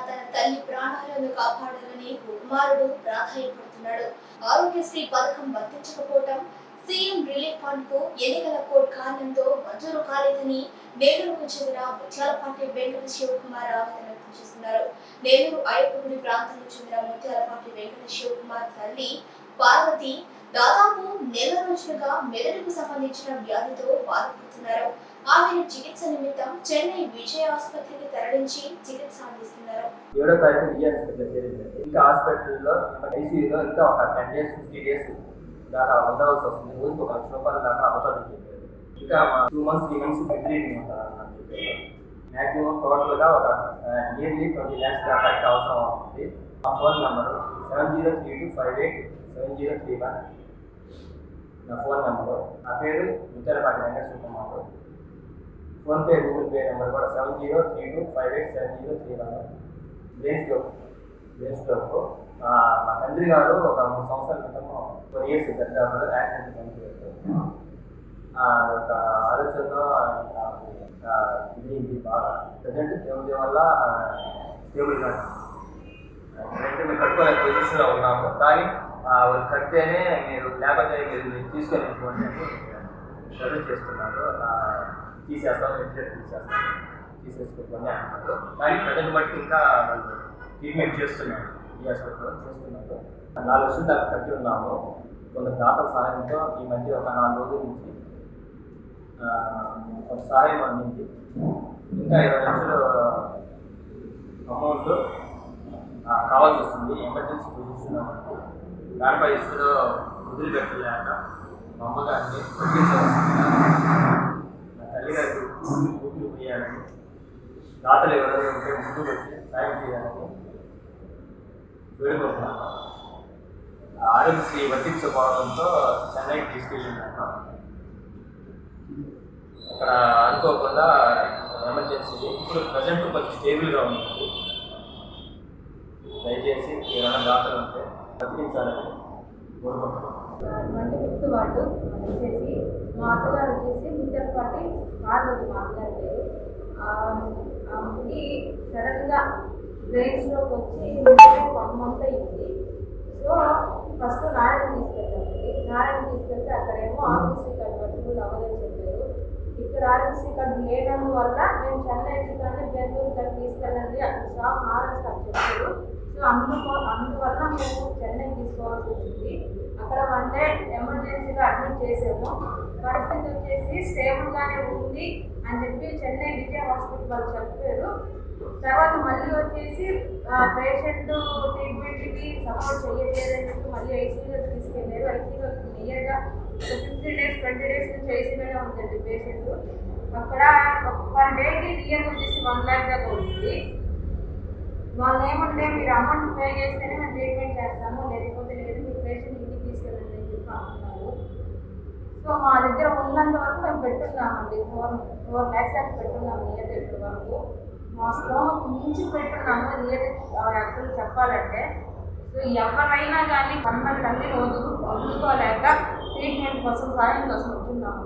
తన తల్లి ప్రాణాలను కాపాడాలని కుమారుడు ప్రాధాయపడుతున్నాడు. ఆరోగ్యశ్రీ పథకం వర్తించకపోవటం, సీఎం రిలీఫ్ ఫండ్ కు ఎన్నికల కోడ్ కారణంతో మంజూరు కాలేదని నెల్లూరుకు చెందిన ముత్యాలపాటి వెంకట శివకుమార్ ఆవేదన వ్యక్తం చేస్తున్నారు. నెల్లూరు అయ్యప్పగుడి ప్రాంతానికి చెందిన ముత్యాలపాటి వెంకట శివకుమార్ తల్లి పార్వతి దాదాపు నెల రోజులుగా మెదడుకు సంబంధించిన వ్యాధితో బాధపడుతున్నారు. ఆమెను చికిత్స నిమిత్తం చెన్నై విజయ ఆసుపత్రికి తరలించి చికిత్స అందిస్తున్నారు. 7వ తారీఖు విజయ హాస్పిటల్ చేరింది. ఇంకా హాస్పిటల్లో ఐసీయూలో ఇంకా ఒక 10 days 50 days దాకా ఉండవలసి వస్తుంది. రోజుకి ₹1 లక్ష దాకా అవుతుందని చెప్పారు. ఇంకా 2 months 3 months బెడ్ రీడింగ్ ఉంటుందని చెప్పారు. మ్యాక్సిమం టోటల్గా ఒక నియర్లీ 20 lakhs దాకా అయితే అవసరం అవుతుంది. ఆ ఫోన్ నెంబరు 7032587031 నా ఫోన్ నెంబరు. నా పేరు Muthyalapati Venkata Shivakumar. PhonePe Google Pay number కూడా 7032587031. బ్రెయిన్ స్ట్రోక్ మా తండ్రి గారు ఒక 3 సంవత్సరాల క్రితం 4 years పెద్దాపులో యాక్సిడెంట్ చనిపోయారు. ఒక ఆలోచనలో ఇది బాగా ప్రజెంట్ దేవుడి వల్ల దేవుడిగా మేము కట్టుకునే పొజిషన్లో ఉన్నాము. కానీ వాళ్ళు కడితేనే మీరు లేకపోతే మీరు తీసుకొని వెళ్ళిపోండి అని సజెస్ట్ చేస్తున్నారు. తీసేస్తాం తీసేసుకోండి అంటున్నారు. కానీ ప్రజెంట్ బట్టి ఇంకా వాళ్ళు ట్రీట్మెంట్ చేస్తున్నారు. ఈ హాస్పిటల్లో చేస్తున్నారు. 4 లక్షలు దాకా కట్టి ఉన్నాము. కొంత దాతల సహాయంతో ఈ మధ్య ఒక 4 రోజుల నుంచి కొంత సహాయం అందింది. ఇంకా 20 లక్షలు అమౌంట్ కావాల్సి వస్తుంది. ఎమర్జెన్సీ పొజిషన్ దానిపై ఇసులో వదిలిపెట్టలేక మా అమ్మగారిని నా తల్లిగారికి ఊపిరి పోయాలని, దాతలు ఎవరైనా ఉంటే ముందుకు వచ్చి సాయం చేయాలని వేడుకుంటున్నాను. ఆరోగ్యశ్రీ వర్తించకపోవడంతో చెన్నైకి తీసుకెళ్ళినాక అక్కడ అనుకోకుండా ఎమర్జెన్సీ ఇప్పుడు ప్రజెంట్ కొంచెం స్టేబుల్గా ఉంటుంది. దయచేసి ఏమైనా దాతలు ఉంటే బతికించాలని కోరుకుంటున్నాను. మంటగుర్తు వార్డు వచ్చేసి మా అత్తగారు వచ్చేసి ముత్యాలపాటి పార్వతి మా అత్తగారి పేరు. ఆమెకి సడన్గా బ్రెయిన్ స్ట్రోక్ వచ్చి 1 month అయింది. సో ఫస్ట్ నారాయణ తీసుకెళ్తే అక్కడేమో ఆర్టీసీ కార్డు వర్తిబుల్ అవ్వదని చెప్పారు. ఇక్కడ ఆర్టీసీ కార్డు లేడం వల్ల మేము చెన్నై కానీ బెంగళూరు కానీ తీసుకెళ్ళండి అక్కడ స్టాఫ్ నారాయణ సార్ చెప్పారు. సో అందువల్ల మేము చెన్నై తీసుకోవాల్సి వచ్చింది. అక్కడ 1 day ఎమర్జెన్సీగా అడ్మిట్ చేసాము. పరిస్థితి వచ్చేసి స్టేబుల్గానే ఉంది అని చెప్పి చెన్నై విజయ హాస్పిటల్ వాళ్ళు చెప్పారు. తర్వాత మళ్ళీ వచ్చేసి పేషెంట్ ట్రీట్మెంట్కి సపోర్ట్ చేయలేదని చెప్పి మళ్ళీ ఐసీయూలోకి తీసుకెళ్ళారు. ఐసీయూలో నియర్గా 15 days 20 days నుంచి ఐసీయూలోనే ఉందండి పేషెంట్. అక్కడ పర్ డేకి నియర్ వచ్చేసి 1 lakh దాకా ఉంటుంది. వాళ్ళు ఏమంటే మీరు అమౌంట్ పే చేస్తేనే మేము ట్రీట్మెంట్ చేస్తాము, లేకపోతే లేదు మీ పేషెంట్ ఇంటికి తీసుకెళ్ళండి అని చెప్పి అంటున్నారు. సో మా దగ్గర ఉన్నంత వరకు మేము పెట్టున్నామండి. 4 lakhs దాకా పెట్టున్నాము నియర్ ఇప్పటి వరకు. మా స్థోమకు మించి పెట్టున్నాము నియర్ యాక్చువల్ చెప్పాలంటే. సో ఎవరైనా కానీ కన్న తల్లిని వదులుకోలేక ట్రీట్మెంట్ కోసం సాయం కోసం ఉంటున్నాము.